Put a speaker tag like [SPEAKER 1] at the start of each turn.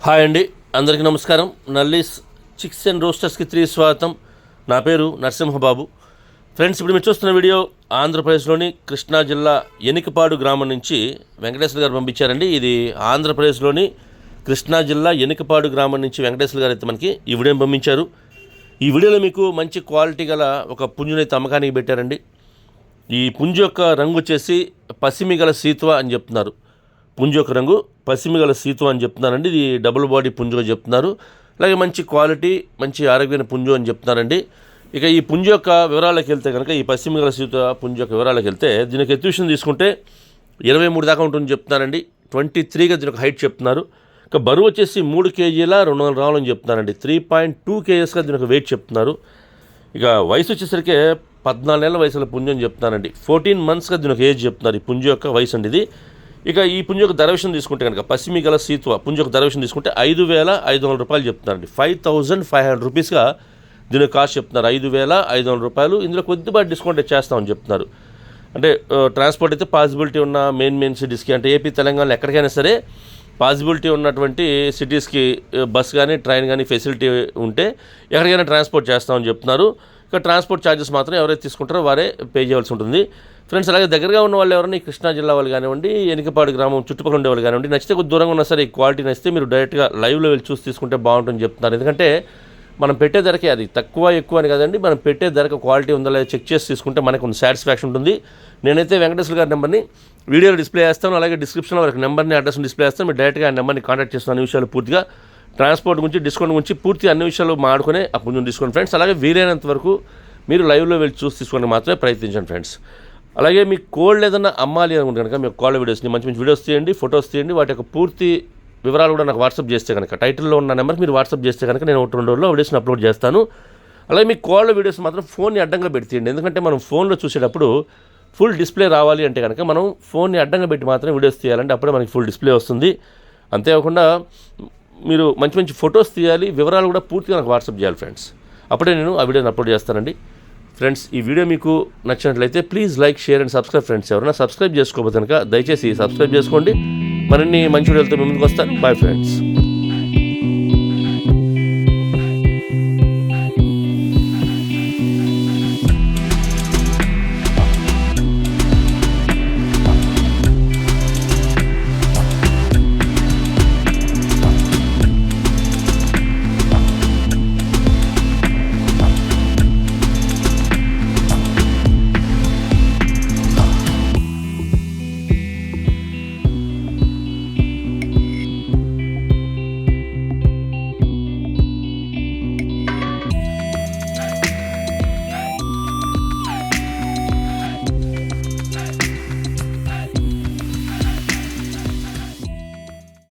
[SPEAKER 1] Hi అండి, అందరికీ నమస్కారం. నల్లీస్ చిక్స్ అండ్ రోస్టర్స్కి 3 స్వాగతం. నా పేరు నరసింహబాబు. ఫ్రెండ్స్, ఇప్పుడు మీరు చూస్తున్న వీడియో ఆంధ్రప్రదేశ్లోని కృష్ణా జిల్లా ఎనికపాడు గ్రామం నుంచి వెంకటేశ్వర గారు పంపించారండి. ఇది ఆంధ్రప్రదేశ్లోని కృష్ణా జిల్లా ఎనికపాడు గ్రామం నుంచి వెంకటేశ్వర గారు అయితే మనకి ఈ వీడియోని పంపించారు. ఈ వీడియోలో మీకు మంచి క్వాలిటీ గల ఒక పుంజునైతే అమ్మకానికి పెట్టారండి. ఈ పుంజు యొక్క రంగు వచ్చేసి పసిమి గల సీతువ అని చెప్తున్నారు. పుంజు యొక్క రంగు పసిమి గల సీతువ అని చెప్తున్నారండి. ఇది డబుల్ బాడీ పుంజుగా చెప్తున్నారు. అలాగే మంచి క్వాలిటీ, మంచి ఆరోగ్యమైన పుంజు అని చెప్తున్నారండి. ఇక ఈ పుంజు యొక్క వివరాలకు వెళ్తే కనుక, ఈ పసిమి గల సీతువ పుంజు యొక్క వివరాలకు వెళ్తే, దీనికి ఎత్తుషన్ తీసుకుంటే 23 దాకా ఉంటుందని చెప్తున్నారండి. 23గా దీనికి హైట్ చెప్తున్నారు. ఇక బరువు వచ్చేసి 3 కేజీల 200 గ్రాములు అని చెప్తున్నారండి. 3.2 kgsగా దీనికి వెయిట్ చెప్తున్నారు. ఇక వయసు వచ్చేసరికి 14 నెలల వయసుల పుంజు అని చెప్తున్నారండి. 14 monthsగా దీనికి ఏజ్ చెప్తున్నారు ఈ పుంజు యొక్క వయసు అండి ఇది. ఇక ఈ పుంజు యొక్క ధర విషయం తీసుకుంటే కనుక, పసిమి గల సీతువ పుంజు యొక్క ధర విషయం తీసుకుంటే 5,500 రూపాయలు చెప్తున్నారండి. 5,500 రూపీస్గా దీని కాస్ట్ చెప్తున్నారు. 5,500 రూపాయలు. ఇందులో కొద్దిపాటి డిస్కౌంట్ చేస్తామని చెప్తున్నారు. అంటే ట్రాన్స్పోర్ట్ అయితే పాసిబిలిటీ ఉన్న మెయిన్ సిటీస్కి, అంటే ఏపీ తెలంగాణలో ఎక్కడికైనా సరే పాసిబిలిటీ ఉన్నటువంటి సిటీస్కి బస్ కానీ ట్రైన్ కానీ ఫెసిలిటీ ఉంటే ఎక్కడికైనా ట్రాన్స్పోర్ట్ చేస్తామని చెప్తున్నారు. ఇక ట్రాన్స్పోర్ట్ ఛార్జెస్ మాత్రం ఎవరైతే తీసుకుంటారో వారే పే చేయాల్సి ఉంటుంది. ఫ్రెండ్స్, అలాగే దగ్గరగా ఉన్న వాళ్ళు ఎవరైనా ఈ కృష్ణా జిల్లా వాళ్ళు కానివ్వండి, ఎనికపాడు గ్రామం చుట్టుపక్కల ఉండే వాళ్ళు కానివ్వండి, నచ్చితే కొద్ది దూరంగా ఉన్నా సరే ఈ క్వాలిటీ నచ్చితే మీరు డైరెక్ట్గా లైవ్లో వెళ్ళి చూసి తీసుకుంటే బాగుంటుందని చెప్తున్నారు. ఎందుకంటే మనం పెట్టే ధరకే, అది తక్కువ ఎక్కువ అని కదండి, మనం పెట్టే ధరకు క్వాలిటీ ఉందా లేదా చెక్ చేసి తీసుకుంటే మనకు కొంచెం సాటిస్ఫాక్షన్ ఉంటుంది. నేనైతే వెంకటేశ్వర గారి నెంబర్ని వీడియోలో డిస్ప్లే చేస్తాను, అలాగే డిస్క్రిప్షన్లో వారికి నెంబర్ని అడ్రస్ని డిస్ప్లే చేస్తాను. మీరు డైరెక్ట్గా ఆ నెంబర్ని కాంటాక్ట్ చేస్తున్న అన్ని విషయాలు పూర్తిగా, ట్రాన్స్పోర్ట్ గురించి, డిస్కౌంట్ గురించి పూర్తి అన్ని విషయాలు మాడుకునే ఆ పుంజుని తీసుకోండి ఫ్రెండ్స్. అలాగే వీలైనంత వరకు మీరు లైవ్లో వెళ్ళి చూసి తీసుకోవడానికి మాత్రమే ప్రయత్నించండి ఫ్రెండ్స్. అలాగే మీకు కోల్డ్ ఏదైనా అమ్మాలి అనుకుంటే కనుక మీకు కోళ్ళ వీడియోస్ని మంచి వీడియోస్ తీయండి, ఫొటోస్ తీయండి. వాటి యొక్క పూర్తి వివరాలు కూడా నాకు వాట్సాప్ చేస్తే కనుక, టైటిల్లో ఉన్న నెంబర్ మీరు వాట్సాప్ చేస్తే కనుక నేను 1-2 రోజుల్లో వీడియోస్ని అప్లోడ్ చేస్తాను. అలాగే మీ కోళ్ళ వీడియోస్ మాత్రం ఫోన్ని అడ్డంగా పెడితేయండి. ఎందుకంటే మనం ఫోన్లో చూసేటప్పుడు ఫుల్ డిస్ప్లే రావాలి అంటే కనుక మనం ఫోన్ని అడ్డంగా పెట్టి మాత్రమే వీడియోస్ తీయాలంటే అప్పుడే మనకి ఫుల్ డిస్ప్లే వస్తుంది. అంతేకాకుండా మీరు మంచి ఫొటోస్ తీయాలి, వివరాలు కూడా పూర్తిగా నాకు వాట్సాప్ చేయాలి ఫ్రెండ్స్. అప్పుడే నేను ఆ వీడియోని అప్లోడ్ చేస్తానండి. ఫ్రెండ్స్, ఈ వీడియో మీకు నచ్చినట్లయితే please like, share and subscribe friends. ఎవరైనా సబ్స్క్రైబ్ చేసుకోకపోతే కనుక దయచేసి సబ్స్క్రైబ్ చేసుకోండి. మరిన్ని మంచి వీడియోలతో మీ ముందుకు వస్తాను. Bye friends.